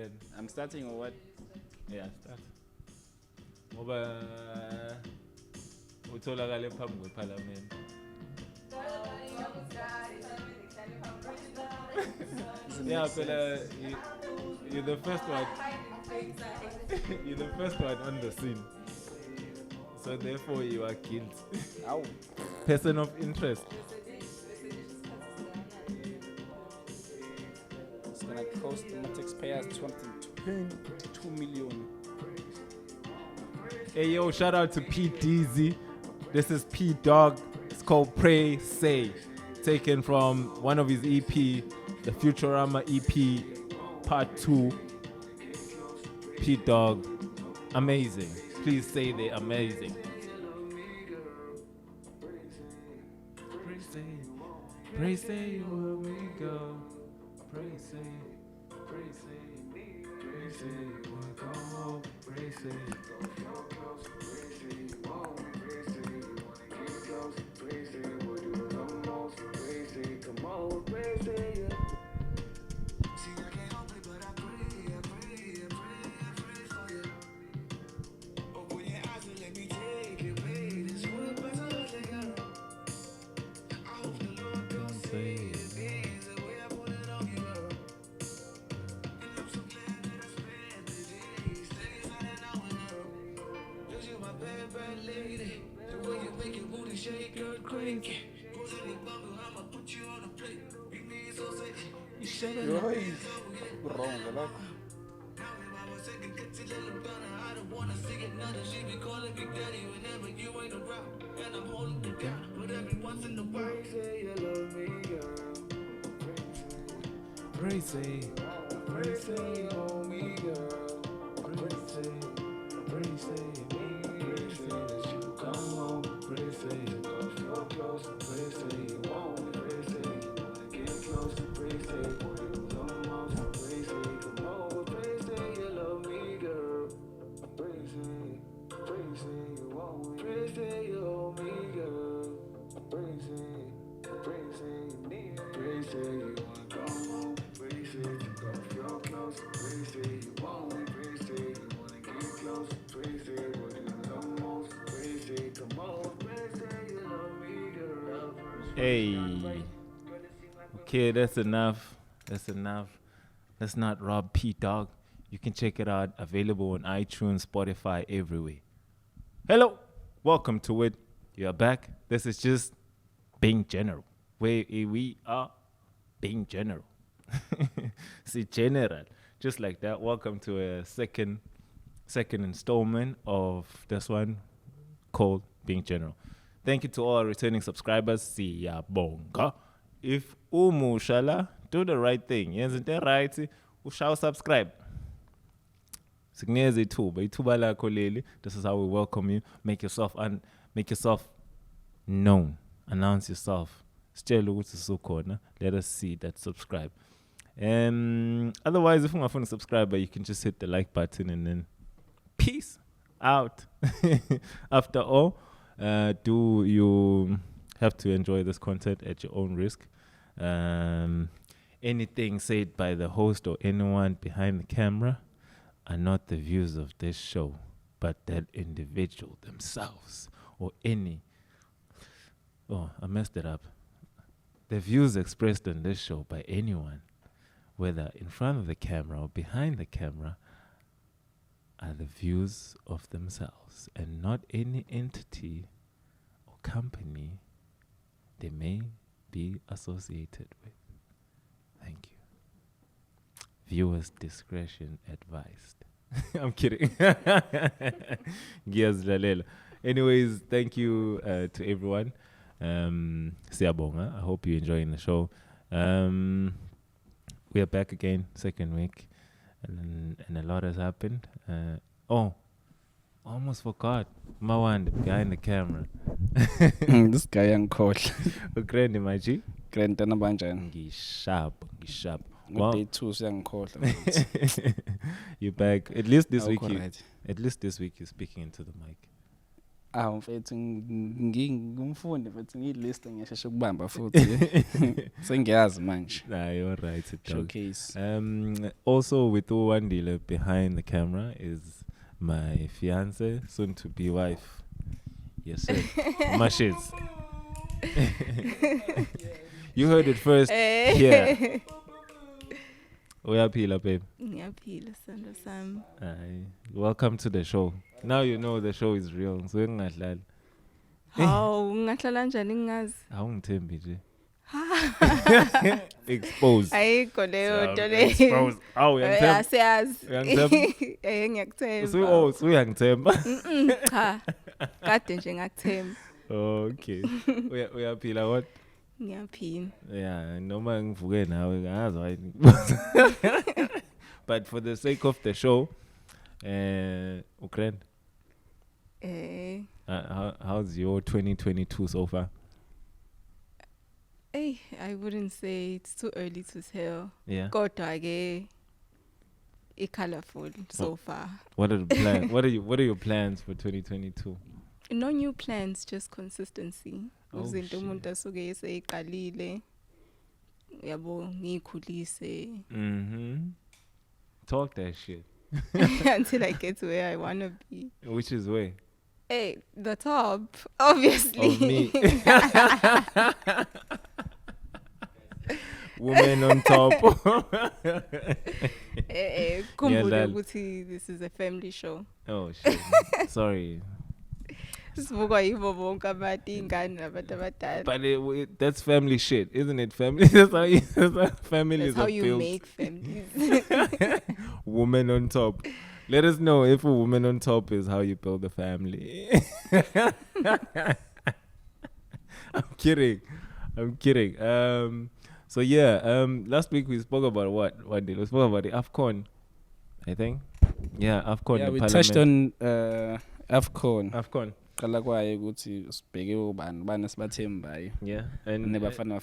again. I'm starting or what? Yeah, start. Ngoba utholakala phambi kweParliament. Yeah, but you're the first one. You're the first one on the scene. So therefore you are guilty. Ow. Person of interest. It's gonna cost the taxpayers 22 million. Hey yo, shout out to P Dizzy. This is P Dog. It's called Pray Say. Taken from one of his EP, the Futurama EP Part 2. P Dog. Amazing. Please say they're amazing. Pray say. Pray say you will me go. Pray say. Pray say. Pray say you will go home. Pray say. Wrong, look. Pray say, pray say, oh me girl. Pray say, pray say, pray say that you come home. Pray say, off your clothes. Pray say you won't. Pray say you wanna get close. Pray say you don't want. Pray say come on. Pray say you love me, girl. Pray say you won't. Pray say you owe me, girl. Pray say you need. Pray say you wanna come home. Pray say take off your clothes. Pray say you won't. Pray say you wanna get close. Pray say what you love most. Pray say come on. Pray say you love me, girl. Hey. Okay, that's enough. That's enough. Let's not rob P Dog. You can check it out. Available on iTunes, Spotify, everywhere. Hello. Welcome to it. You are back. This is just being general. Where we are being general. See, general. Just like that. Welcome to a second installment of this one called Being General. Thank you to all our returning subscribers. Siyabonga. If umushala, do the right thing. Isn't that right? You shall subscribe. Signeze ithuba lakho leli. This is how we welcome you. Make yourself known. Announce yourself. Sitshela ukuthi usukhona. Let us see that subscribe. Otherwise, if you want to subscribe, you can just hit the like button and then peace out. After all, do you have to enjoy this content at your own risk? Anything said by the host or anyone behind the camera are not the views of this show, but that individual themselves or any. Oh, I messed it up. The views expressed on this show by anyone, whether in front of the camera or behind the camera, are the views of themselves and not any entity or company they may be associated with. Thank you. Viewers' discretion advised. I'm kidding. Anyways, thank you to everyone. Siyabonga. I hope you're enjoying the show. We are back again, second week, and a lot has happened. Almost forgot. Mawand behind the camera. This guy uncalled. Ugrande maji. Grande na banjani. Ngishap. Day 2 siyangikhola. You're back. At least this week you're speaking into the mic. Mfethu ngingumfundi mfethu ngiyilist ngiyasheshe ukubamba futhi. Sengiyazi manje. Nah, you're right, dog. Showcase. Also with Wandile behind the camera is my fiance, soon to be wife. Yes, sir. Mashes. You heard it first. Yeah. Uyaphila, babe. Ngiyaphila sando sami. Welcome to the show. Now you know the show is real. So ngingadlali. Hawu ngahlala njani ngingazi? Awungithembi nje. Exposed. Ayikho leyo nto leyo. Exposed. Awu uyangithemba. Asiyazi. Uyangithemba. Ngiyakuthemba. Uyangithemba. Cha. Kade nje ngakuthemba. Okay. Uyaphila what? Ngiyaphila. Yeah, noma ngivuke nawe ngazi why. But for the sake of the show, Ukraine. How's your 2022 so far? I wouldn't say it's too early to tell. Yeah. Kodwa ke colorful so far. What are the plans? What are your plans for 2022? No new plans, just consistency. Uzinto shit. umuntu asuke eseyiqalile. Yabo ngikhulise. Talk that shit. Until I get to where I want to be. Which is where? Hey, the top, obviously. Of me. Woman on top. Kumbule ukuthi this is a family show. Oh shit. Sorry. Sibukwa yibo bonke abantu ingane nabantu abadala. But that's family shit, isn't it? Family. That's how families That's how are you built. make families. Woman on top. Let us know if a woman on top is how you build a family. I'm kidding. So yeah, last week we spoke about what did we spoke about the AFCON, I think. Yeah, AFCON. Yeah, the we parliament. touched on AFCON. Qala kwaye ukuthi sibheke ubani sibathembayo. Yeah, and nebafana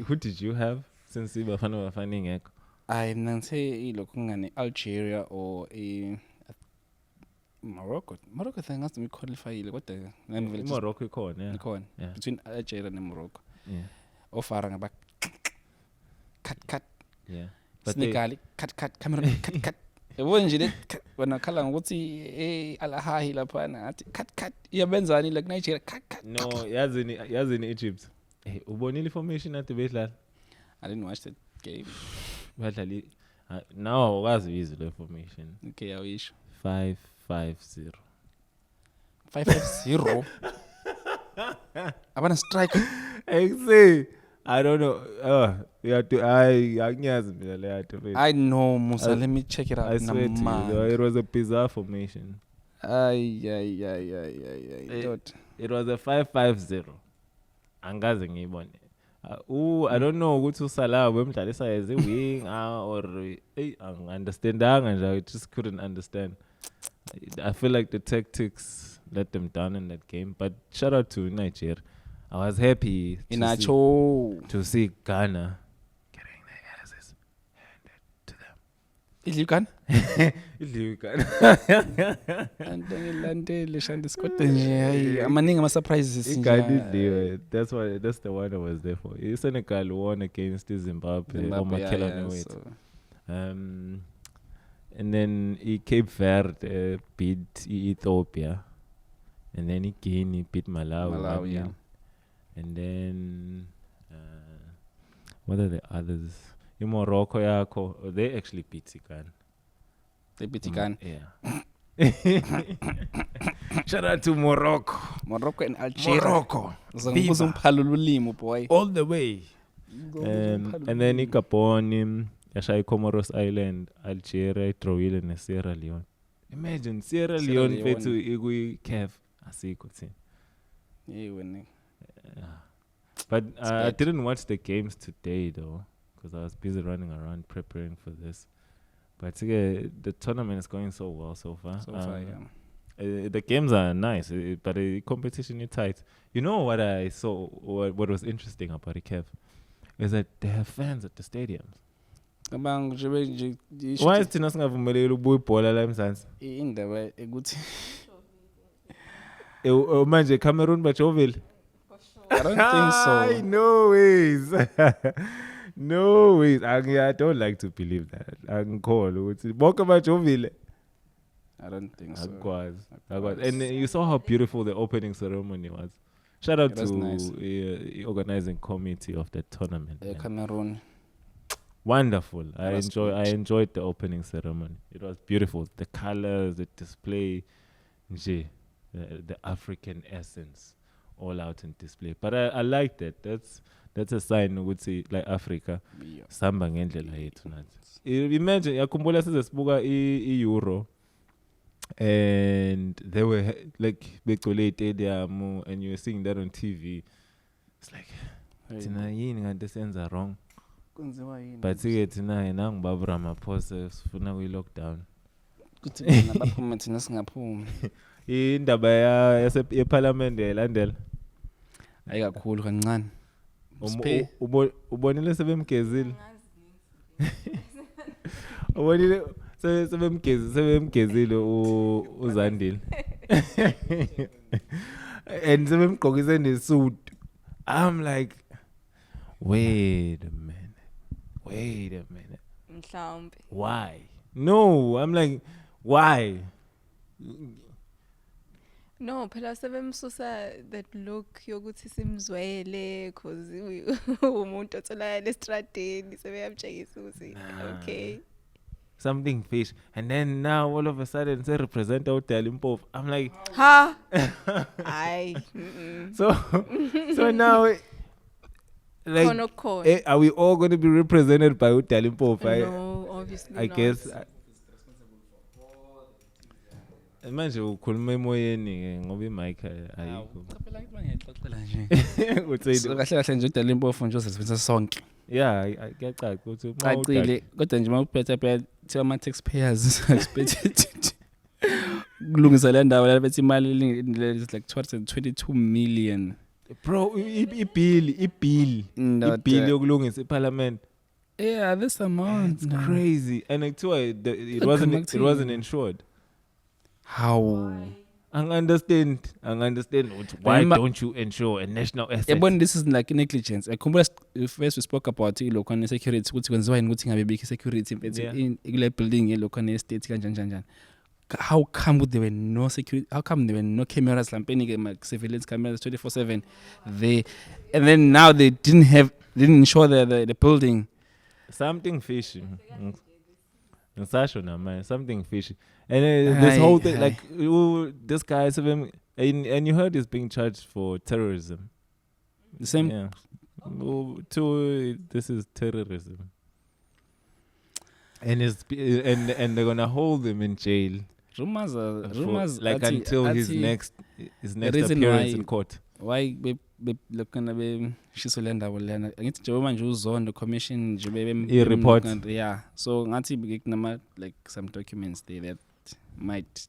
who did you have since ibafana bafana ingekho? Nanthe ilokho kungane Algeria or Morocco. Morocco thangathi we qualified kodwa nami Morocco ikhona, yeah. Between Algeria and Morocco. Yeah. Ofara ngaba cut. Yeah. Senegal cut Cameroon cut. Yabo nje le wena khala ngokuthi alahahi lapha nathi cut iyabenzani like Nigeria cut. No, yazini Egypt. Hey, ubonile formation at bedlala? I didn't watch that game. Badlali now wazi izwi le formation. Okay, awisho. 5-5-0. 5-5-0. Abana strike. Exactly. I don't know. You have to. I know, Musa. Let me check it out. I swear to you, it was a bizarre formation. It was a 5-5-0. Angazi ngibone. I don't know ukuthi uSalah wemdlalisa as a wing or understandanga nje. I just couldn't understand. I feel like the tactics let them down in that game. But shout out to Nigeria. I was happy to see Ghana getting their asses handed to them. Ilukan? Ilukan. And then Shandi Scott. Amaningi ama surprises. That's the one I was there for. Senegal won against Zimbabwe. And then Cape Verde beat Ethiopia. And then Guinea beat Malawi. Yeah. And then what are the others? In Morocco, they actually beat Ghana. They beat Ghana. Yeah. Shout out to Morocco. Morocco and Algeria. Morocco. Boy. All the way. And then Gabon, Yashai Comoros Island, Algeria, Drawile, and Sierra Leone. Imagine Sierra Leone played to Igui Kev. But I didn't watch the games today though, because I was busy running around preparing for this. But the tournament is going so well so far. The games are nice, but the competition is tight. You know what I saw? What was interesting about it, Kev, is that they have fans at the stadiums. Why is Tina singavumeleli ukubuyibhola la eMzansi? Indaba ukuthi Manje Cameroon bajovile. I don't think so. No ways. No ways. I don't like to believe that. Angikholwa ukuthi bonke bajovile. I don't think so. Akwazi. And you saw how beautiful the opening ceremony was. Shout out It was to nice. the organizing committee of the tournament. man. Cameroon. Wonderful. I was good. enjoyed the opening ceremony. It was beautiful. The colors, the display, nje, the African essence, all out in display. But I like that. That's a sign would say like Africa. Yeah. Samba ngendlela yethu nathi. Imagine yakhumbula sizezibuka i-Euro. And they were like begcwele stadium and you were seeing that on TV. It's like thina yini kanti senza wrong. But ke thina nangibaba Ramaphosa sifuna kuyi-lockdown. Kuthi mina baphuma thina singaphumi. Indaba yeparlament yalandela. Hayi kakhulu kancane. Ubonile sebemgezile. Ubonile sebemgezile uZandile. And sebemgqokise nesuit. I'm like, wait a minute. Mhlawumbe. Why? No, I'm like, why? No, phela sebemsusa that look yokuthi simzwele cause umuntu otholakala estradeni sebeyamtshengisa ukuthi okay. Something fish. And then now all of a sudden say represent uDalimpofu. I'm like, Ha. Aye. so now like Khona. are we all going to be represented by uDalimpofu? No, obviously I not. guess manje ukhuluma emoyeni ke ngoba imic ayikho. Phela into ngiyixoxela nje. Uthi Kahle kahle nje uDalimpofu nje usebenzisa sonke. yeah, kuyacaca ukuthi Cacile kodwa nje mawuphethe phela thiwa ama taxpayers expected kulungisa le ndawo la bethi imali is like 222 million. bro ibill yokulungisa iparliament. Yeah, this amount. It's crazy. And like it wasn't insured. How? I understand why don't you insure a national asset? Yeah, but this is like negligence. I remember first we spoke about local security ukuthi kwenziwa yini ukuthi ngabe big security in ile building ye local estate kanjani. How come there were no security? How come there were no cameras lampeni ke surveillance cameras 24/7 there? And then now they didn't insure the building. Something fishy. Something fishy. And this whole thing, like, this guy, and you heard he's being charged for terrorism. The same. Yeah. This is terrorism. And they're gonna hold him in jail. Rumors like until his next appearance in court. Why lokana be shisolenda wolana ngithi nje manje uzondo commission nje bebe report. Yeah, so ngathi kunama like some documents there that might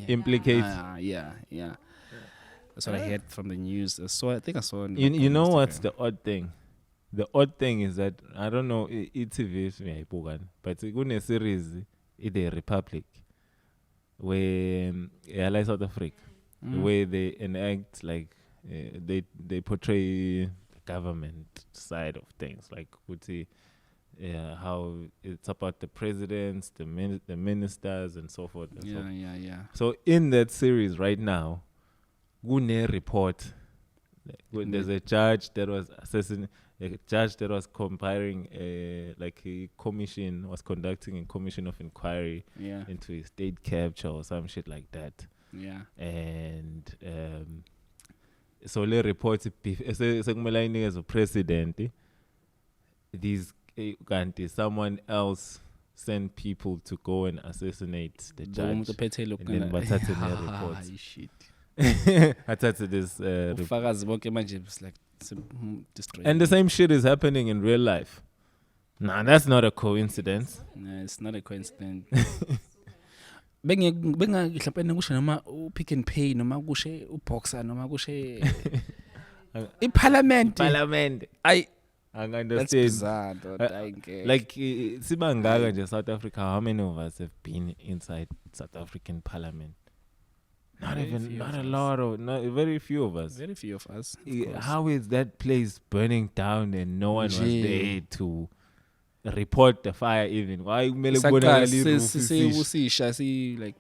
implicate. Yeah. That's what I heard from the news. I think I saw. You know what's the odd thing? The odd thing is that I don't know TV but in a series The Republic where like South Africa where they enact like they portray the government side of things, like would say how it's about the presidents, the ministers, and so forth. And Yeah. So in that series right now, gune report. When there's a judge that was compiling a commission, was conducting a commission of inquiry into a state capture or some shit like that. Yeah. And so le report sekumele inikeze upresident these someone else sent people to go and assassinate the judge. And then bathathe ne report. Shit. Athathe this ufakazi bonke manje it's like destroyed. And the same shit is happening in real life. Nah, that's not a coincidence. No, it's not a coincidence. Benga mhlawumbe kusho noma uPick and Pay noma kushe uBoxer noma kushe iParliament. I understand. That's bizarre, like sibangaka nje South Africa, how many of us have been inside South African Parliament? Very few not of a us. lot of, not very few of us. Very few of us. Of course. How is that place burning down and no one was Nje. there to report the fire even? Why kumele Saqala kubonakale i-roof isisha? sisha si like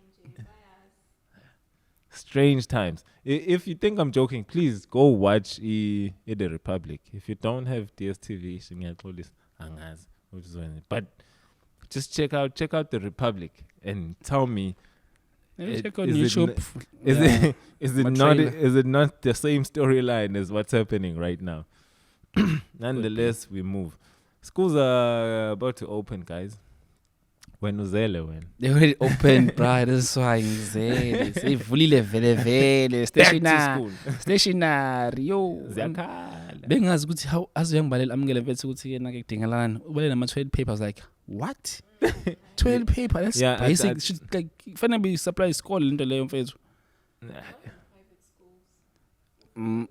Strange times. If you think I'm joking, please go watch The Republic. If you don't have DSTV, singiyaxolisa angazi uzweni. But just check out The Republic and tell me, maybe check on is it YouTube. is Yeah. it is it My not trailer. is it not the same storyline as what's happening right now? Nonetheless, we move. Schools are about to open, guys. When uzele when? They already opened, bruh. That's why ngizele. Seyivulile vele vele. Stationary. Yo. Ziyakhala. Bengazi ukuthi how azoyangibalela amukele mfethu ukuthi yena ke kudingelana. Ubale nama toilet papers like what? Toilet paper, that's Yeah, basic. Should like fanele be supply isikole into leyo mfethu.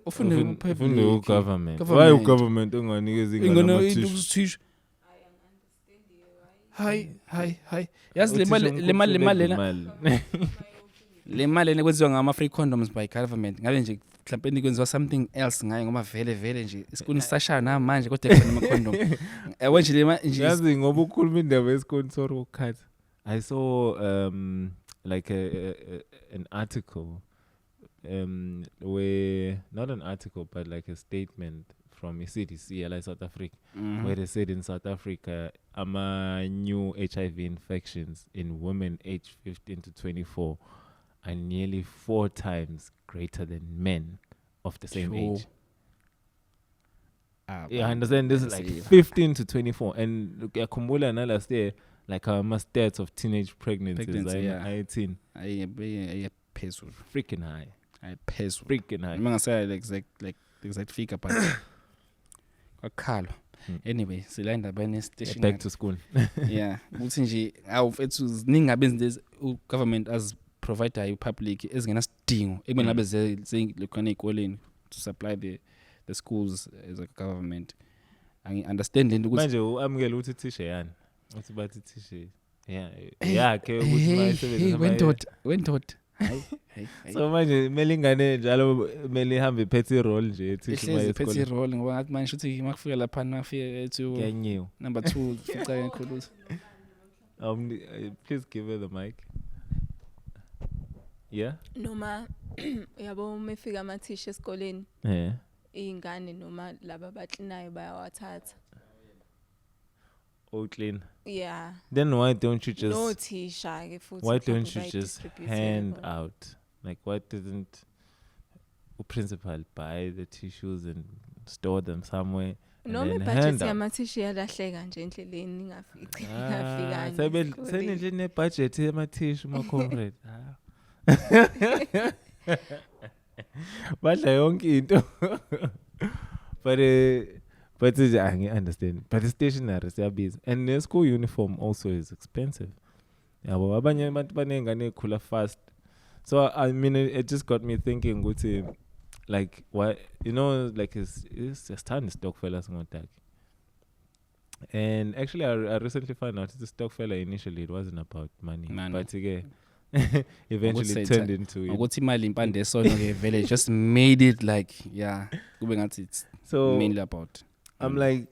Ufune Ufune government. Why Government. government unganikeza ingane ingane into kusithisha. Hi. Yazi le mali le mali nekwenziwa ngama free condoms by government. Ngabe nje mhlawumbe nikwenziwa something else ngayo ngoba vele nje isikuni sashaya na manje kodwa khona ama condom. Wenje le nje yazi ngoba ukhuluma indaba yesikole sorry ukukhatha. I saw like an article where not an article but like a statement from a CDC like South Africa where they said in South Africa new HIV infections in women aged 15 to 24 are nearly 4 times greater than men of the same age. Yeah, I understand this is like 15 to 24 and yakhumbula na last year like our stats of teenage pregnancies like yeah. 18 ayi phezulu. freaking high. Freaking high. Mangasaya like exact figure but kwakhala. Anyway, sila indaba ne station. Back to school. Yeah, uthi nje awufethu ziningi abenzi government as provider you public ezingena sidingo ekubeni ngabe lokho ezikoleni to supply the schools as a government. I understand lento ukuthi manje uamukela ukuthi thisha yani uthi bathi thisha yakhe ukuthi mayisebenza wendoda so manje kumele ingane njalo kumele ihambe iphethe role nje thisha ihlezi phethe role ngoba ngathi manje uthi makufika lapha nafika to kanyiwe number 2 fica kakhulu. Please give her the mic. Yeah. Noma yabo umefika amathisha esikoleni Yeah. ingane noma laba baklinayo bayawathatha. All clean. Yeah. Then why don't you just No thisha ke futhi. why mhlawumbe don't you just bayi-distribute hand everyone. out? Like why didn't the principal buy the tissues and store them somewhere? Noma ibudget yamathisha yalahleka nje endleleni ingafika. Senendle ne budget yamathishu ma comrade. Badla yonke into. But I understand. But the stationery siyabiza and the school uniform also is expensive. Yabo abanye abantu banengane ekhula fast. So I mean it just got me thinking ukuthi like why like it's just time stock fellas ngodak. And actually I recently found out the stock fella initially it wasn't about money. But again eventually turned into it. Ukuthi imali impande esona ke vele just made it like kube ngathi it's so mainly about I'm like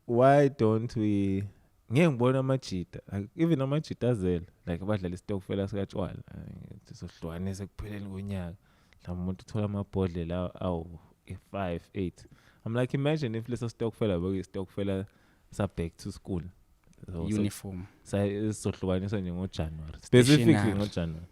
why don't we ngeke ngibona amajita like even amajita azela like abadlala isitokfela sikatshwala sizohlwanisa ekupheleni konyaka mhlawumbe umuntu uthola amabhodlela awu 5 8 I'm like imagine if leso stokfela beke stokfela sa back to school uniform sizohlukaniswa nje ngoJanuary specifically ngoJanuary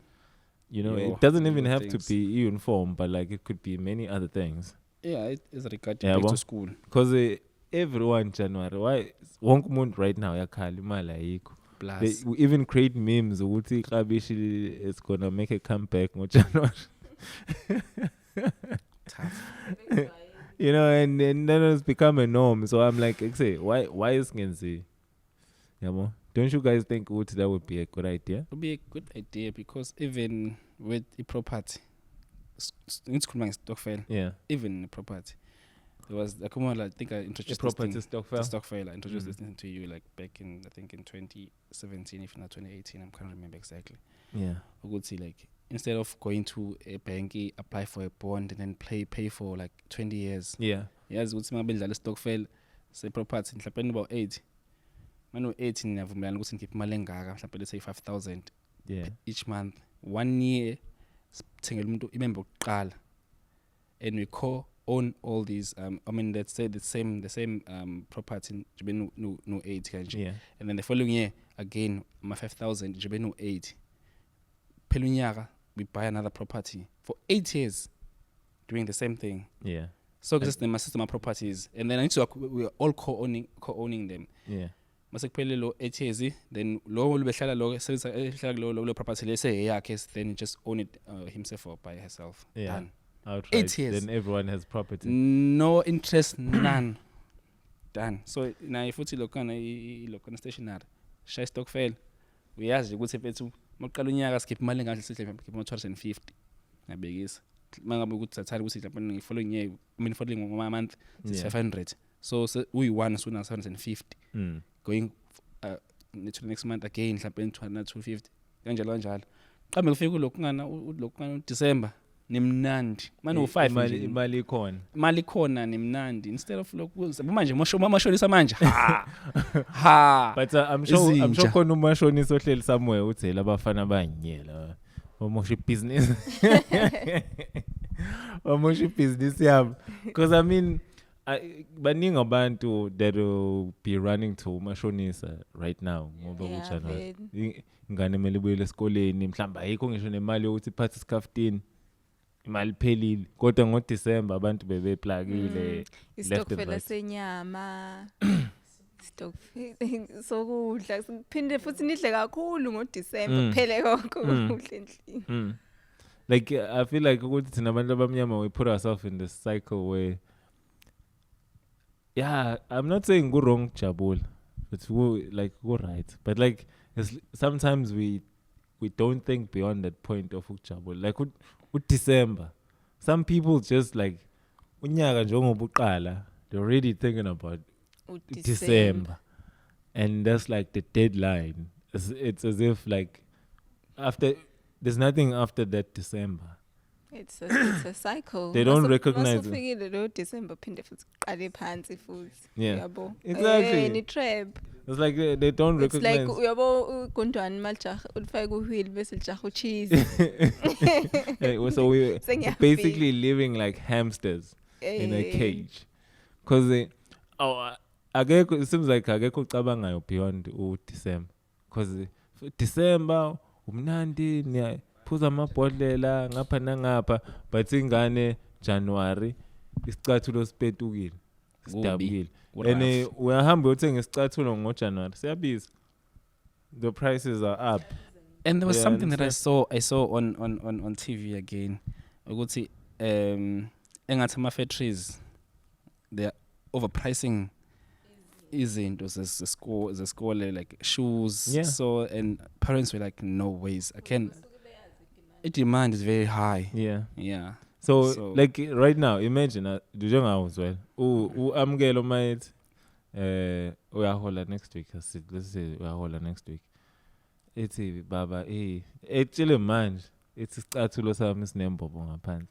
it doesn't even have to be uniform but like it could be many other things it is regarding back to school because everyone January why wonke umuntu right now yakhala imali ayikho plus they even create memes ukuthi iklabishi is gonna make a comeback ngoJanuary tough and then it's become a norm so I'm like say why is ngenzi yabo don't you guys think that would be a good idea? It would be a good idea because even with the property it's called stokvel even the property there was I think I introduced property stokvel I introduced this to you like back in I think in 2017 if not 2018 I can't remember exactly ukuthi like instead of going to a bank, apply for a bond and then pay for like 20 years. Yeah. Yazi ukuthi mabedlala stokvel se property mhlawumbe about 8. Manje 8 niyavumelana ukuthi ngikhiphe imali engaka mhlawumbe let's say 5,000 Yeah. each month. 1 year sithengela umuntu imembe oqala. And we co-own all these I mean let's say the same property nje no 8 kanje. Yeah. And then the following year again my 5,000 nje no 8. Phela unyaka we buy another property for 8 years doing the same thing. Yeah. So because my system of properties and then I need to we are all co-owning them. Yeah. Mase kuphele lo 8 years then lo behlala lo service ehlala lo property le say yakhe then he just own it himself or by herself. Yeah. Done. Outright. 8 years. Then everyone has property. No interest none. Done. So na ifuthi lokana stationary share stockfell uyazi ukuthi mfethu maqala unyaka sikhipha imali engahle sihle ngikhipha 250 ngabekisa mangabe ukuthi sathali ukuthi mhlawumbe ngifollowing year I mean following month it's 500 so uyi1 sona 750 going to the next month again mhlawumbe 250 kanjalo qhambe kufika lokungana December nemnandi manje u5 nje imali ikhona nemnandi instead of lokhu manje mashonisa manje ha but I'm sure khona umashonisa ohleli somewhere uthi labafana abanyela omosha business omosha business yabo because I mean baningi abantu that will be running to umashonisa right now ngoba kuchana ingane emele ibuyele esikoleni mhlamba ayikho ngisho nemali yokuthi iphathe iskaftin imali phelile kodwa ngoDecember abantu bebeplagile istokfela senyama stokfela sokudla siphinde futhi nidle kakhulu ngoDecember kuphele konke ukudla endlini like I feel like ukuthi thina abantu abamnyama we put ourselves in this cycle where yeah I'm not saying go wrong jabula but like go right but like sometimes we don't think beyond that point of ujabula like with December some people just like unyaka njengoba uqala they're already thinking about December and that's like the deadline it's as if like after there's nothing after that December it's a cycle they don't recognize it ufikile lo December phinde futhi qale phansi futhi yabo exactly ni trap it's like they don't recognize it's like uyabo ugondwane maljaha ulifake kuwheel bese lijaha cheese so we basically living like hamsters in a cage because akekho it seems like akekho ucabangayo beyond December because December umnandi niyaphuza amabhodlela ngapha nangapha but ingane January isicathulo sipetukile sidabukile and uyahamba uthenga isicathulo ngoJanuary siyabiza the prices are up and there was something that I saw on TV again ukuthi engathi ama factories they are overpricing izinto zesikole like shoes so and parents were like no ways the demand is very high so like right now imagine njengawo as well amkelo mate uyahola next week let's say uyahola next week ethi baba actually manje ethi isicathulo sami sinembobo ngaphansi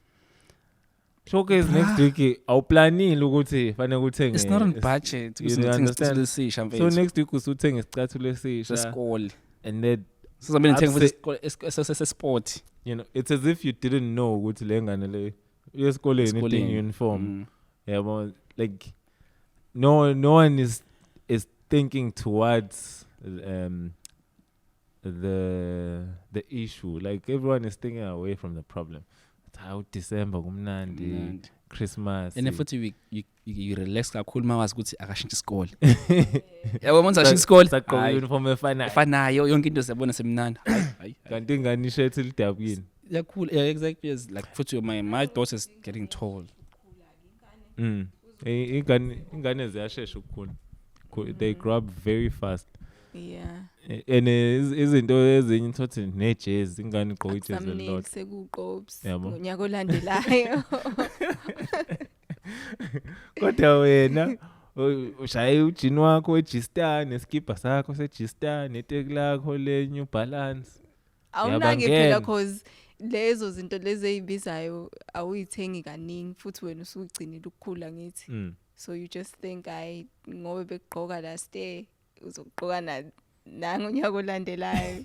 showcase next week awuplanile ukuthi fanele ukuthenge it's not on budget usuthenga isicathulo esisha mfethu so next week usuthenga isicathulo esisha sesikole and then sizombe nithenga futhi sport you know it's as if you didn't know ukuthi le ngane le yesikoleni in uniform yeah like no one is thinking towards the issue like everyone is thinking away from the problem how December kumnandi Christmas and futhi you relax kakhulu mawazi ukuthi akashintsha isikole yabo manje ashintsha isikole sakho uniform efanayo yonke into siyabona semnandi hayi kanti ingane ishirt lidabukini cool exactly yes like futhi my daughter is getting tall ingane ziyashesha ukukhula they grow up very fast and izinto ezinye thothi nejezi ingane igqoka ijezi elilodwa sekuqobs ngonyaka olandelayo kodwa wena ushaya ujini wakho eGstar neskipa sakho seGstar neteki lakho le New Balance awunaki phela Yabangena. cause lezo zinto lezi ezibizayo awuyithengi kaningi futhi wena usugcinile ukukhula ngithi. So you just think I ngobe begqoka last year uzogqoka nanga unyaka olandelayo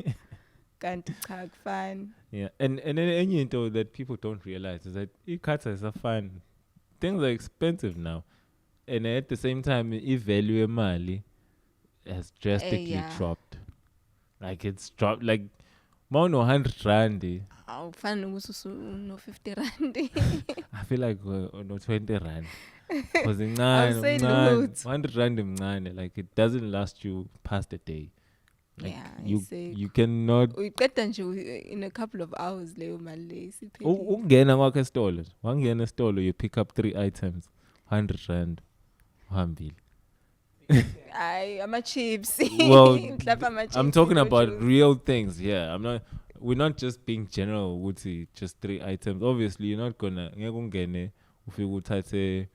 kanti cha kufani. Yeah, and enye into that people don't realize is that i-cutters are fun. Things are expensive now, and at the same time, i-value emali has drastically dropped. Like it's dropped. Like more no 100 rand. Awufani ukuthi no 50 rand. I feel like no 20 rand. Because say 100 rand mncane. Like it doesn't last you past a day. Like you cannot. Uyiqeda nje in a couple of hours leyo mali lesipheli. Ungena kwakhe estolo. Wangena estolo you pick up 3 items. 100 rand. Uhambile. Ama chips. Well, chips I'm talking about real things. Yeah, we're not just being general with just 3 items. Obviously, you're not gonna ngeke ungene ufike uthathe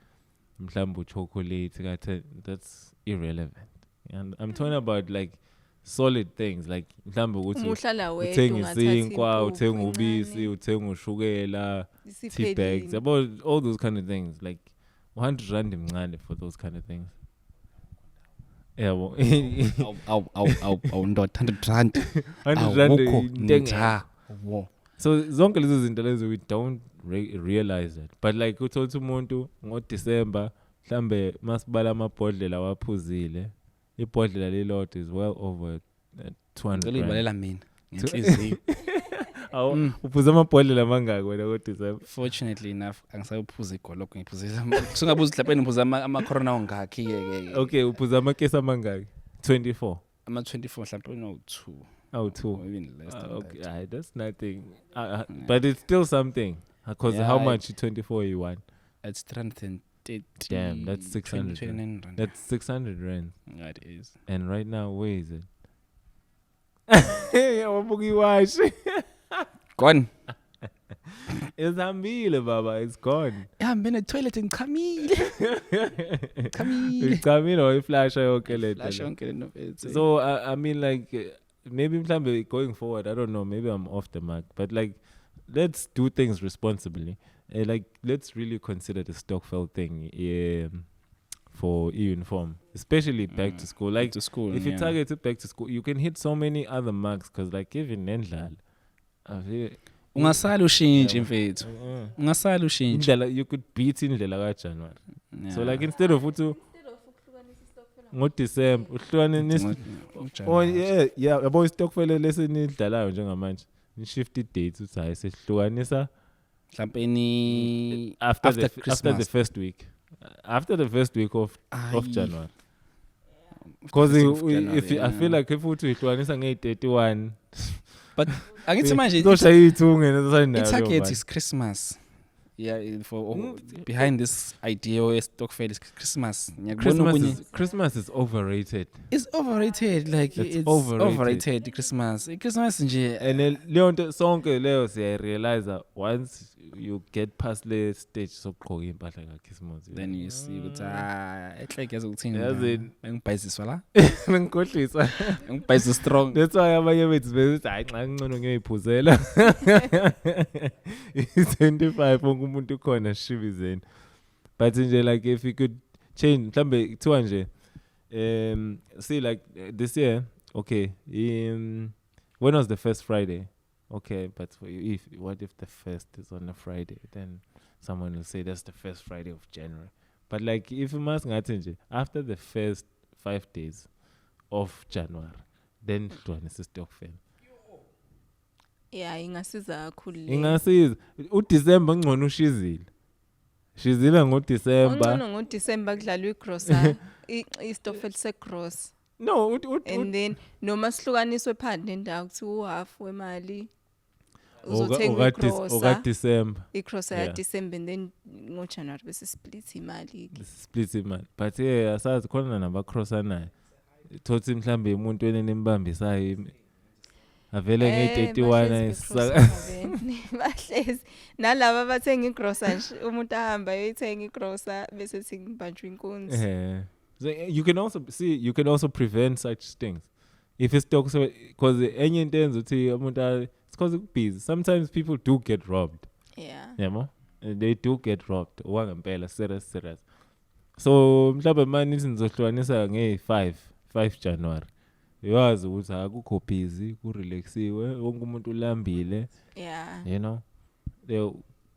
mhlambu chocolate. That's irrelevant. And I'm talking about like solid things like mhlambu ukuthi uthenga isinkwa, uthenga ubisi, uthenga ushukela, tea bags, about all those kind of things. Like 100 rand mncane for those kind of things. Yeah, well, not 100 rand. 100 rand. So zonke lezo zinto lezo we don't realize that. But like uthola umuntu ngoDecember mhlambe masibala amabhodlela waphuzile. Ibhodlela lelodwa is well over 200 rand. Ngicela mina ngenhliziyo. Uphuza amabhodlela mangaki wena ngoDecember? Fortunately enough angisayiphuza igoloko ngiphuza. Kusungabuza mhlawumbe ngiphuza ama corona ongakhi ke. Okay, uphuza amakesi amangaki? 24. Ama 24 mhlawumbe no 2. Oh, 2. Even less than okay, that. that's nothing. But it's still something. Because how much 24 you want? It's 330. Damn, that's 600. 29 rand. That's 600 rand. Yeah, it is. And right now, where is it? Hey, I'm watch. Gone. It's hambile, Baba. It's gone. Yeah, I'm in the toilet and Camille. It's Camille or flash okay. So I mean, like maybe going forward, I don't know. Maybe I'm off the mark, but like let's do things responsibly. Like let's really consider the Stockfell thing for uniform, especially back to school. Like to school, if you target it back to school, you can hit so many other marks. Because like even Nendlal, ungasala ushintshe mfethu. Ungasala ushintshe. You could beat indlela kaJanuary. So like instead of ngoDecember uhlukanisa oh yeah yabo Stockfell lesenidlalayo njengamanje ni shift dates uthi hayi sehlukanisa mhlawumbe ni after the first week of January. Because I feel like if uthi ihlukanisa nge31 but angithi manje the target is Christmas. Yeah, for behind this idea of Stockfell is Christmas. Christmas is overrated. It's overrated. Like it's overrated. Christmas nje. And leyo nto sonke leyo siya realize once you get past the stage sokugqoka impahla kaChristmas, then you see ukuthi ehleke ezokuthini. Ngibhayisiswa la. Ngikhohlisa. Ngibhayisa strong. That's why abanye bethu bethi hayi xa ngcono ngiyiphuzela. 25 umuntu khona shibizeni. But nje like if you could change mhlambe kuthiwa nje see like this year okay when was the first Friday? Okay, but what if the first is on a Friday? Then someone will say that's the first Friday of January. But like if you must nje after the first 5 days of January, then it's a Stockfell. Yeah, ingasiza kakhulu. Ingasiza. uDecember ngcono ushizile. Shizile ngoDecember. Ngcono ngoDecember kudlalwa igrosa. iStockfell segross. No, and then noma sihlukaniswe phansi nendawo kuthi uhalf wemali uzothenga igrosa December. Igrosa ya December and then ngoJanuary bese split imali. But asazi khona nabacrossa naye. Thothi mhlambe umuntu enembambisayo avele nge31 bahlezi nalabo abathenga igrosa nje umuntu ahamba ayithenga igrosa bese singibanjwa inkunzi. So you can also prevent such things if it's because enye into enza uthi umuntu It's because busy. Sometimes people do get robbed. Yeah. Yabo? They do get robbed. Wangempela serious. So mhlawumbe manje nizohlukanisa nge5 January. Yazi ukuthi akukho busy, kurelaxiwe, wonke umuntu ulambile. Yeah. You know?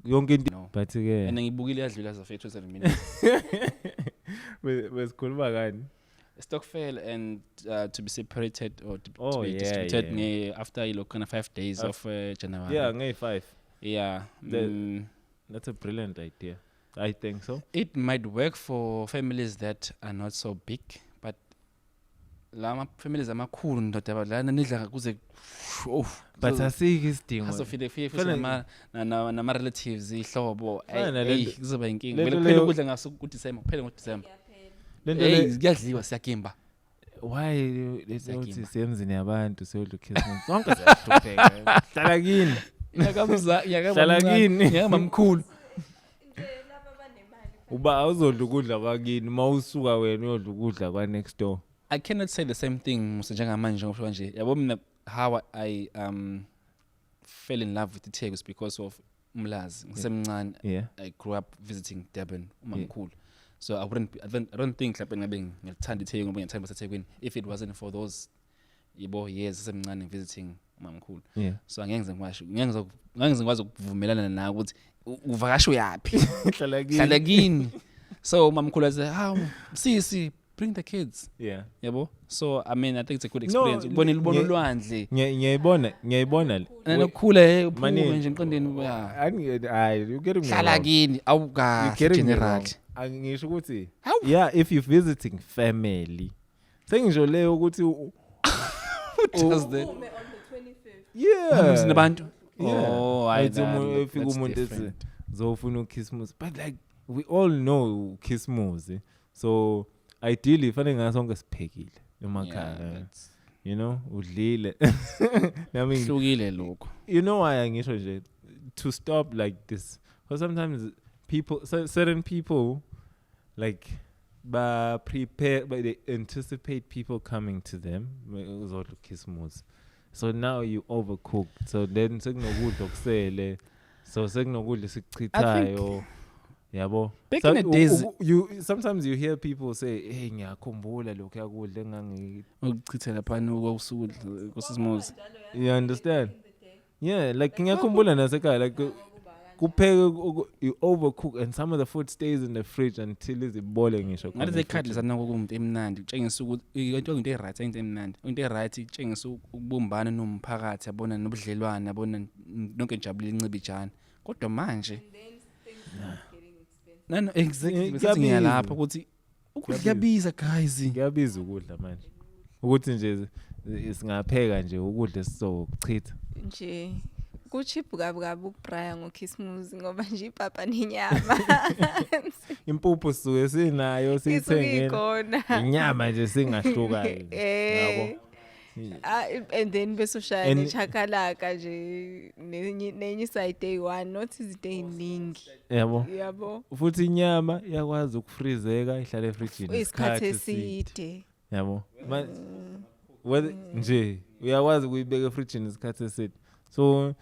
Yonke into No. but ke And ngibukile yadlula za 7 minutes. Wesikhuluma kani? Stockfell and to be separated or to Oh, be yeah, distributed yeah. after kind of 5 days of January. Yeah, nge5. Yeah. That's a brilliant idea. I think so. It might work for families that are not so big, but lama families amakhulu ndoda lana nidla kuze But asikho isidingo. azofike futhi nama relatives ihlobo Fana hey lento- kuzoba inkinga lento vele kuphela leyo- ukudla ngaso kuDecember kuphela ngoDecember Lento hey le kuyadliwa siyakimba why let's Siyagimba. say semzini yabantu siyodla Christmas. Sonke siyahlupheka. Hlala kini. Hlala kini. yakamamkhulu Uba awuzodla ukudla kwakini, mawusuka wena uyodla ukudla kwa next door. I cannot say the same thing njengamanje ngoba nje yabo mina how I fell in love with the Tegus because of umlazi ngisemncane. Yeah. I grew up visiting Durban umamkhulu. So I don't think mhlawumbe ngabe ngilithanda iThekwini ngoba ngiyithanda baseThekwini if it wasn't for those years esemncane visiting umamkhulu. Yeah. So angeke ngikwazi ukuvumelana nawe ukuthi uvakasho yapi hlala kini. So umamkhulu athi sisi bring the kids. Yeah. Yabo. So I mean I think it's a good experience. Ubona ulwandle. Ngiyayibona. Nokukhula uphume Mani- nje emqondeni You getting me hlala wrong. kini You awukahle getting me general. wrong. Angisho ukuthi Hawu. yeah, if you visiting family. Sengisho leyo ukuthi Does that? On the 25th. yeah. Nabantu. Yeah. Oh, Ayithi efika umuntu ethi zofuna uKhisimusi, but like we all know Khisimusi. So ideally fanele ngasonke siphekile emakhaya. You know, udlile. I mean, Hlukile lokho. you know why angisho nje to stop like this. Because sometimes certain people like prepare, but they anticipate people coming to them. Uzodla uKhisimusi. So now you overcook. So then sekunokudla okusele. So sekunokudla sikuchithayo. Yabo. Back in the days- you sometimes you hear people say, "Hey, ngiyakhumbula lokho yakudla engangi." Ukuchithela phana kosuku kosisimuzi. You understand? Yeah, like ngiyakhumbula nasekhaya like kupheke you overcook and some of the food stays in the fridge until izibole ngisho. Ngathi zekhathi lesanako kumuntu emnandi utshengisa ukuthi into eright into emnandi. Into eright utshengisa ukubumbana nomphakathi yabona nobudlelwane yabona nonke injabulo incibijana. Kodwa manje no exactly bese ngiyalapha ukuthi ukudla kuyabiza guys. Kuyabiza ukudla manje. Ukuthi nje singapheka nje ukudla sizokuchitha. Nje kuchip kabi ukubraya ngoKhisimusi ngoba nje ipapa nenyama. Impuphu suke sinayo siyithengele. Ikhona. Inyama nje singahluka yabo. And then bese ushaya And- nechakalaka nje nenye side day one not izinto eziningi. Yabo. Yabo. Futhi inyama iyakwazi ukufrizeka ihlale efrijini Isikhathi eside. Yabo. Whether nje uyakwazi ukuyibeka efrijini isikhathi eside. So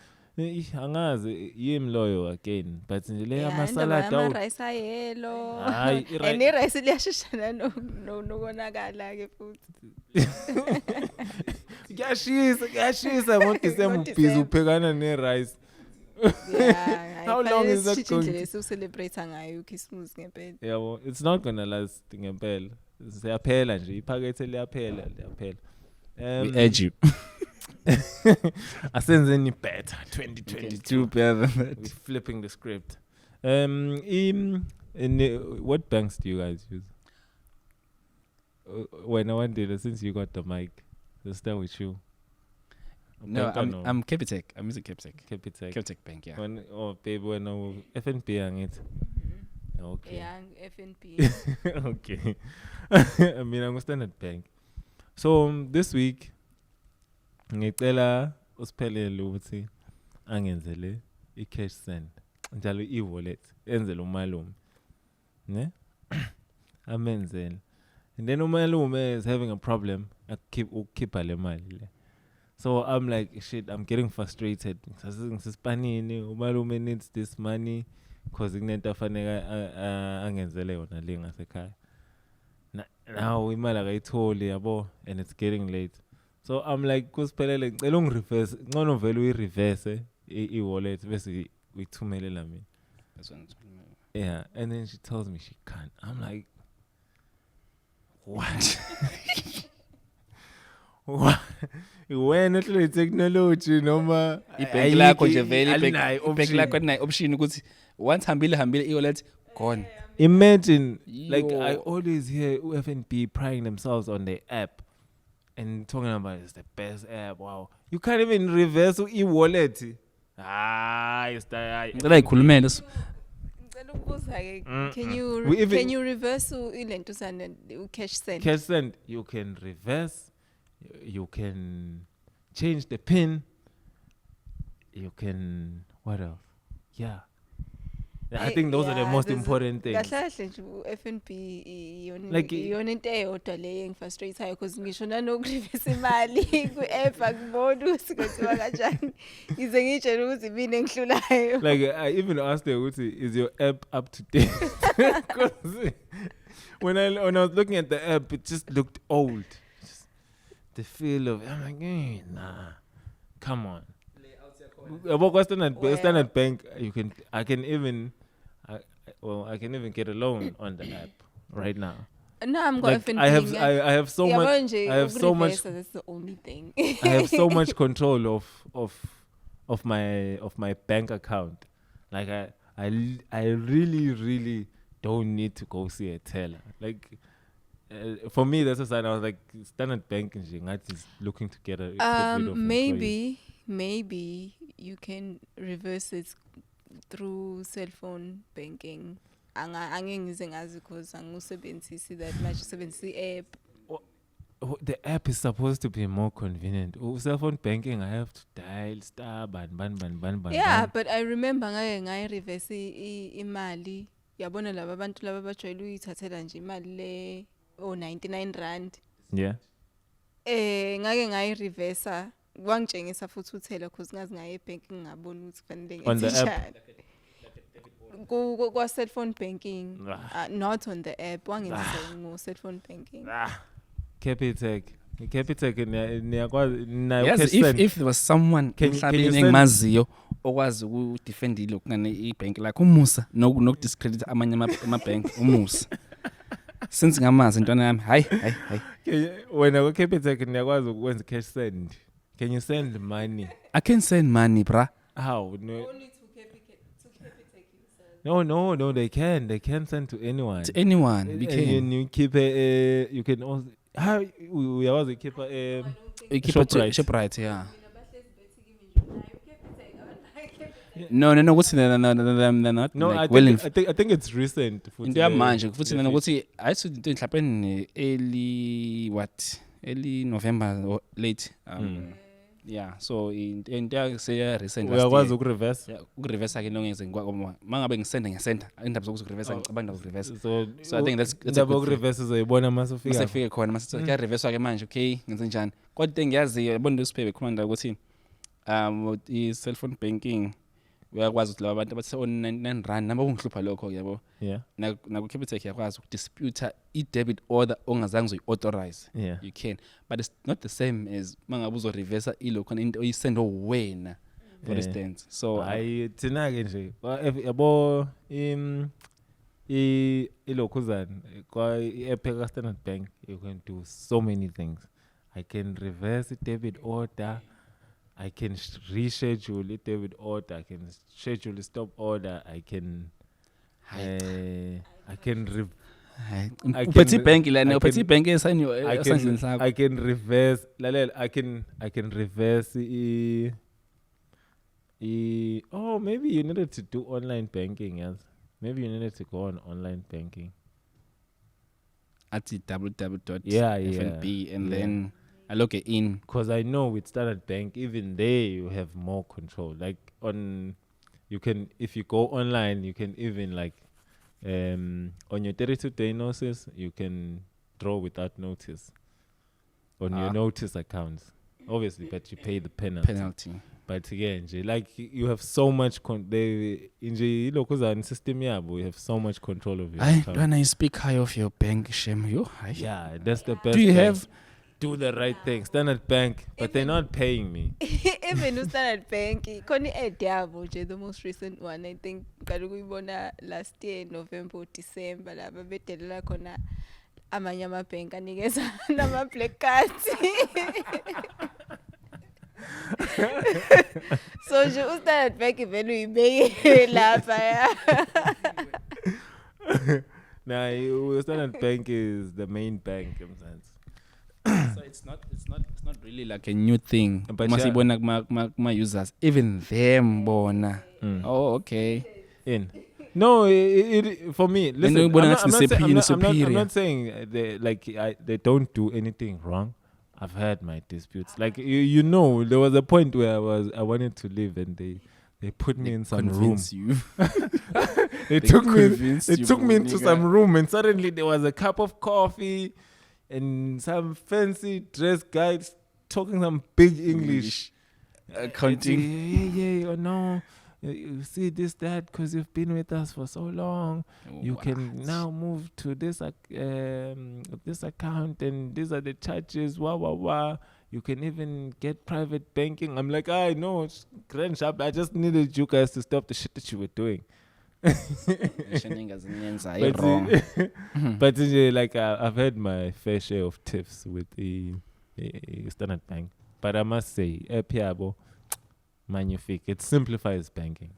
angazi yimi loyo again but nje le amasalad ama out. rice ayelo. Hayi, And rice liyashishana nokonakala ke futhi. Kuyashisa ngoDecember ubhizi uphekana ne-rice. Yeah. How long is that going to- to celebrate ngayo uKhisimusi ngempela? Yabo, it's not gonna last ngempela. Siyaphela nje iphakethe liyaphela. We urge you. Asenzeni better 2022 better than we're flipping the script. What banks do you guys use? When I wanted, since you got the mic, let's start with you. No, Bank ano? I'm Capitec. I'm using Capitec. Capitec. Capitec Bank, yeah. Baby, when I FNP angithi. Okay. Yeah, FNP. Okay. I mean, I'm Standard Bank. So this week, ngicela uSiphelele ukuthi angenzele i-cash send njalo i-wallet enzele umalume. Ne? Amenzele. And then umalume is having a problem ukukhipha le mali le. So I'm like, shit, I'm getting frustrated. Ngisispanini, umalume needs this money because ikunento afanele angenzele yona le ngasekhaya. Now imali akayitholi yabo and it's getting late. So I'm like, kusiphelele ngicela ungireverse, ngcono vele uyireverse i-wallet bese uyithumelela mina. That's one. Yeah, and then she tells me she can't. I'm like, what? What? Wena hle technology noma Ibhenki lakho nje vele alinayo ibhenki lakho alinayo option ukuthi once hambile e-wallet gone. Imagine, like I Yo. always hear FNB prying themselves on their app and talking about it's the best app. Wow, you can't even reverse e-wallet. It's the Ngicela ikhulumele. Ngicela ukubuza ke, can We you reverse ilento sana cash send? cash send. You can reverse. You can change the pin. You can what else? Yeah. I think those are the most important things. Kahle nje u-FNB Like, iyona into eyodwa le engifrustrateayo because ngisho nanokureverse imali ku-app akuboni ukuthi kwenziwa kanjani. Ngize ngitshela ukuthi mina engihlulayo. Like I even asked her, is your app up to date? 'Cause when I was looking at the app, it just looked old. Just the feel of I'm like, nah, come on. Standard Bank, I can even get a loan on the app right now. No, I'm Like going I have so much. I have so much. That's the only thing. I have so much control of my bank account. Like I really don't need to go see a teller. Like for me, that's a sign. I was like, Standard Bank is looking to get rid of maybe you can reverse it through cell phone banking. Angeke ngize ngazi because angusebenzisi that much usebenzisa i-app. The app is supposed to be more convenient. Cell phone banking, I have to dial star ban. Yeah, but I remember ngake reverse imali. Yabona laba abantu laba bajwayele uyithathela nje imali le 99 rand. Yeah. Ngake ngayi-reverse kwangitshengisa futhi uthela because ngazi ngaye banking ngabona ukuthi kufanele On the app? kwa cell phone banking, not on the app. Wangenzisa ngo cell phone banking. Capitec niyakwazi nayo Yes, cash send. if there was someone Can you emhlabeni send- engimaziyo okwazi ukudefend ilokungane ibhenki lakho umusa nokudiscredit amanye amabhenki umusa. Since ngamazi intwana yami hayi Wena ku Capitec niyakwazi ukwenza cash send. Can you send money? I can send money bruh. How? No, Only to Capitec yourself. no, they can send to anyone. To anyone we And can. you keep a you can also how we always keep a You keep it to ShopRite. ShopRite, yeah. No, what's they're not No, like I think it's recent. into yamanje futhi nana ukuthi ayithi into mhlawumbe early November or late yeah, so into yaseya recent uyakwazi ukureverse. ukureverse ke nongeze mangabe ngisenda indaba zokureverse ngicabanga ukureverse. So I think that's a indaba good thing. ukureverse uzoyibona masufika. Masifike khona masithi kuyareverse ke manje okay ngenze njani kodwa into engiyaziyo yabona lesiphe bekhomanda ukuthi i-cellphone banking uyakwazi ukuthi laba abantu abathi 99 rand namba kungihlupha lokho yabo Yeah. naku Capitec yakwazi ukudispute i-debit order ongazange uzoyi-authorize. Yeah. You can, but it's not the same as mangabe uzo-reverse ilokho into oyisend wena for Yeah. instance. So Hayi thina ke nje yabo ilokhuzana kwa i-app ka Standard Bank you can do so many things. I can reverse the debit order. I can reschedule the debit order. I can schedule the stop order. I can uphethe ibhenki lana uphethe ibhenki esayiniwe esandleni sakho. I can reverse lalela I can reverse oh maybe you needed to do online banking. Yes, maybe you needed to go on online banking. At www.fnb Yeah. and then I log it in. Because I know with Standard Bank, even there you have more control. Like you can, if you go online, you can even like on your 32-day notice, you can draw without notice on your notice accounts. obviously, but you pay the penalty. But again, like you have so much they in the system, yeah, but you have so much control of your account. When I speak high of your bank, shame you. Yeah, that's the best. Do you have? Do the right thing. Standard Bank, but they're not paying me. Even Standard Bank, Koni Ediabo, the most recent one, I think, Kalugibona last year, November, or December, la babetela kona amanyama bank anikeza nama black cards. So nje uStandard Bank ivele uyibeke lapha ya. Nah, Standard Bank is the main bank in sense. So it's not really like a new thing. But Masibona my users, even them bona. Oh, okay. No, it for me. Listen, I'm not saying they don't do anything wrong. I've had my disputes. Like you know, there was a point where I wanted to leave, and they put me in some room. They took me into some room, and suddenly there was a cup of coffee and some fancy dressed guys talking some big English. Accounting. Yeah, oh no. You see this, that, because you've been with us for so long. You can now move to this this account, and these are the charges. Wah. You can even get private banking. I'm like, I know, it's grand shop. I just needed you guys to stop the shit that you were doing. But like I've had my fair share of tips with the Standard Bank. But I must say, Piabo, magnifique. It simplifies banking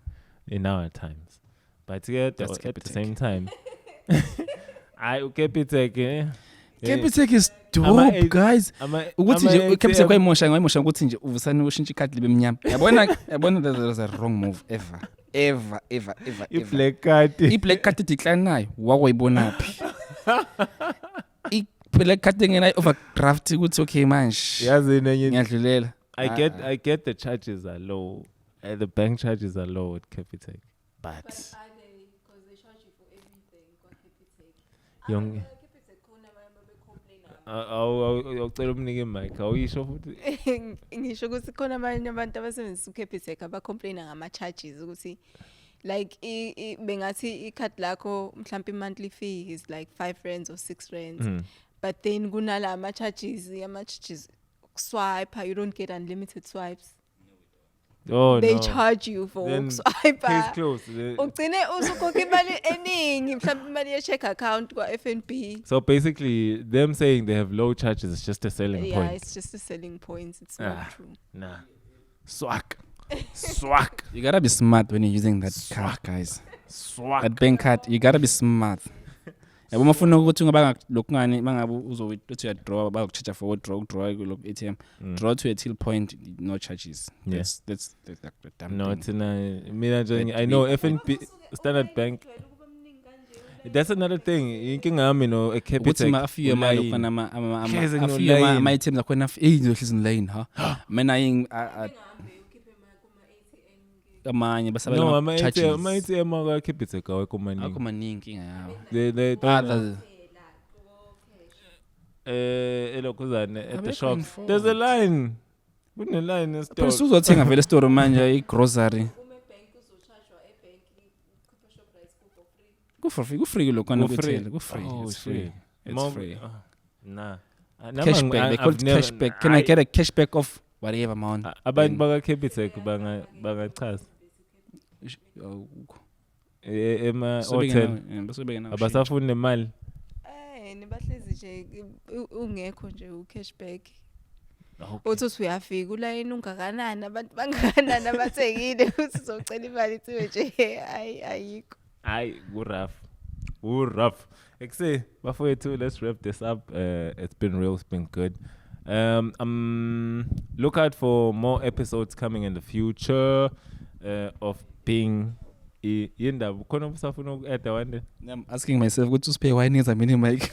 in our times. But at the same time, I Capitec. Capitec is dope, guys. Ukuthi nje Capitec kwayimosha ukuthi nje uvusani ushintshe ikhadi libe mnyama. Yabona there's a wrong move ever. I-black card decline nayo wakwayibona phi? I-black card ngena overdraft ukuthi okay manje. Yazi nenye ngiyadlulela. I get the charges are low. The bank charges are low at Capitec. But are they, because they charge you for everything on Capitec? Young awucela umnike mic awuyisho futhi ngisho ukuthi khona abanye abantu abasebenzisa uCapitec abacomplaina ngama-charges ukuthi like bengathi ikhadi lakho mhlawumbe monthly fee is like 5 rands or 6 rands but then kunala ama-charges swipe you don't get unlimited swipes. They charge you for swipe. Case closed. Ugcine usukhokha imali eningi mhlawumbe imali ye-check account kwa-FNB. So basically them saying they have low charges is just a selling point. Yeah, it's just a selling point. It's not true. Nah. Swag. You gotta be smart when you're using that card, guys. That bank card, you gotta be smart. Yabo mafuna ukuthi ungaba lokungani mangabe uzothi uyadraw bakucharge for draw ku ATM. Draw to a till point, no charges. Yes. That's the damn No, thing. I know FNB Standard Bank. That's another thing. Inkinga yami no a Capitec. Ukuthi mafika ama items akhona izohlezi in line ha. Mina amanye basabela charges. No, ama ATM aka Capitec awekho maningi. Akho maningi inga yawo. They don't elokuzane at the shop. There's a line. Kune line in store. Phela uzothenga vele store manje i-grocery. Go for free lokho free. Go free. Oh, it's free. It's free. Nah. Cashback. They call it cashback. Can I get a cashback of whatever amount? Abantu baka Capitec bangachaza. Ema hotel. Abasafuna imali. Nibahlezi nje ungekho nje u-cashback. Uthi uyafika ulayini ungakanani abantu bangakanani abathengile uthi uzocela imali ithiwe nje ayikho. Hayi rough. Ekuse bafowethu, let's wrap this up. It's been real, it's been good. Look out for more episodes coming in the future of being yindaba khona usafuna uku-add one day. I'm asking myself ukuthi usipay wine ezamini mic.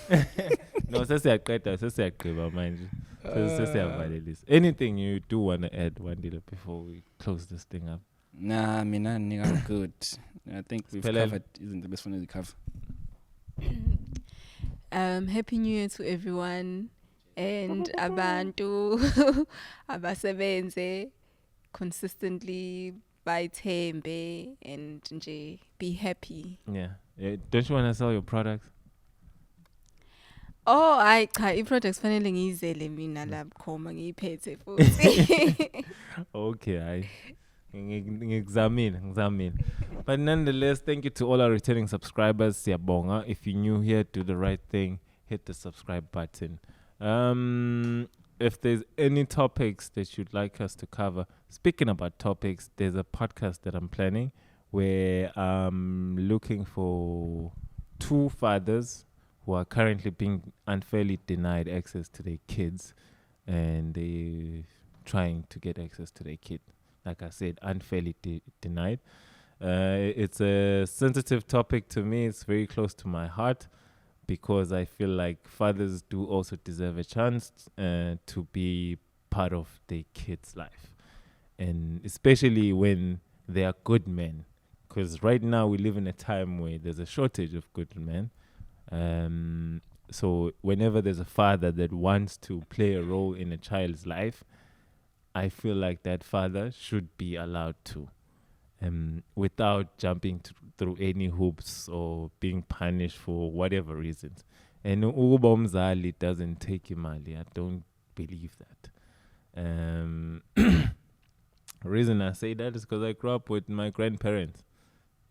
No, sesiyagqiba manje. Sesiyavalelisa. Anything you do want to add, Wandile, before we close this thing up? Nah, mina nigga good. I think we've covered isn't the best one to cover. Happy New Year to everyone. and abantu abasebenze consistently bayithembe and nje be happy. Yeah. Don't you want to sell your products? Oh, cha i-products fanele ngiyizele mina la bukhoma ngiyiphethe futhi. Okay, ngizamile. But nonetheless, thank you to all our returning subscribers. Siyabonga. If you're new here, do the right thing. Hit the subscribe button. If there's any topics that you'd like us to cover, speaking about topics, there's a podcast that I'm planning where I'm looking for 2 fathers who are currently being unfairly denied access to their kids, and they trying to get access to their kid. Like I said, unfairly denied. It's a sensitive topic to me. It's very close to my heart because I feel like fathers do also deserve a chance to be part of their kid's life. And especially when they are good men. Because right now we live in a time where there's a shortage of good men. So whenever there's a father that wants to play a role in a child's life, I feel like that father should be allowed to, without jumping through any hoops or being punished for whatever reasons. And ukuba umzali doesn't take imali. I don't believe that. Reason I say that is because I grew up with my grandparents.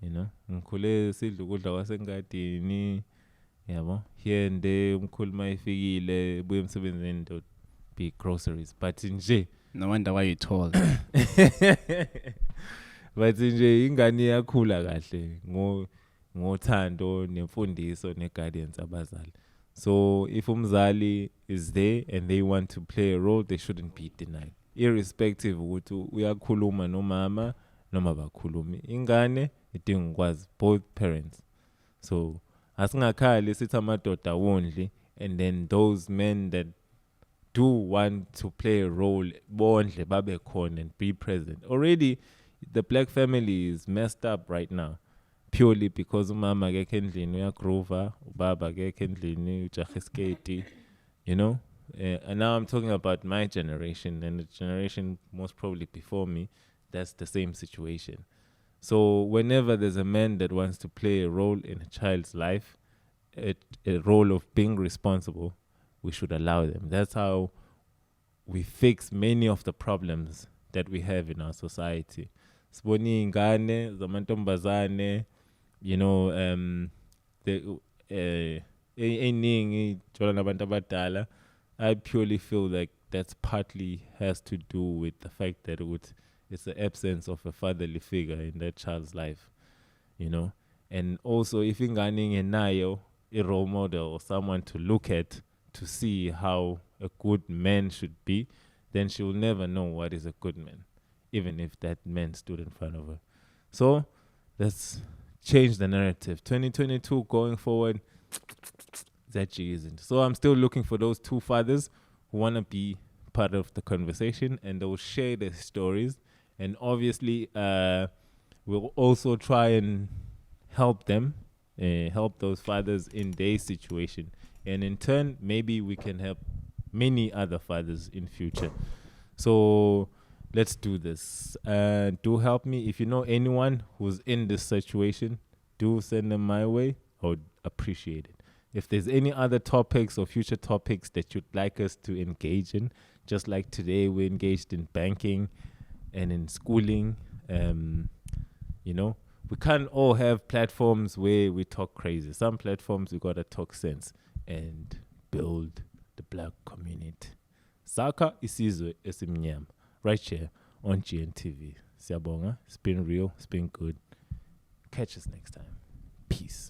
You know, ngikhule sidla ukudla kwasengadini, yabo. Here and there umkhulu mayifikile buye emsebenzini ndo big groceries. But nje No wonder why you're tall. but nje ingane iyakhula kahle ngothando nemfundiso neguidance abazali. So if umzali is there and they want to play a role, they shouldn't be denied, irrespective ukuthi uyakhuluma nomama noma bakhulumi. Ingane idinga ukwazi both parents. So asingakhali sithi amadoda wondli, and then those men that do want to play a role bondle babe khona and be present. Already the black family is messed up right now purely because umama akekho endlini uyagroova, ubaba akekho endlini ujaha skate, you know. And now I'm talking about my generation and the generation most probably before me. That's the same situation. So whenever there's a man that wants to play a role in a child's life, a role of being responsible, we should allow them. That's how we fix many of the problems that we have in our society. Siboni ingane zamantombazane, you know, eningi jola nabantu abadala. I purely feel like that's partly has to do with the fact that it's the absence of a fatherly figure in that child's life, you know. And also, if ingane ingenayo a role model or someone to look at to see how a good man should be, then she will never know what is a good man, even if that man stood in front of her. So let's change the narrative. 2022 going forward, that she isn't. So I'm still looking for those 2 fathers who want to be part of the conversation, and they'll share their stories. And obviously, we'll also try and help them, help those fathers in their situation. And in turn, maybe we can help many other fathers in future. So let's do this. Do help me. If you know anyone who's in this situation, do send them my way. I would appreciate it. If there's any other topics or future topics that you'd like us to engage in, just like today we engaged in banking and in schooling, you know, we can't all have platforms where we talk crazy. Some platforms we gotta talk sense and build the black community. Saka isizwe esimnyama, right here on GNTV. Siyabonga. It's been real. It's been good. Catch us next time. Peace.